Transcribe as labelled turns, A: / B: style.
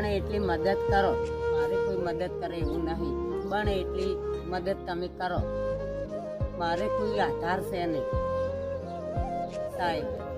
A: બને એટલી મદદ કરો. મારે કોઈ મદદ કરે એવું નહીં, બને એટલી મદદ તમે કરો. મારે કોઈ આધાર છે નહીં સાહેબ.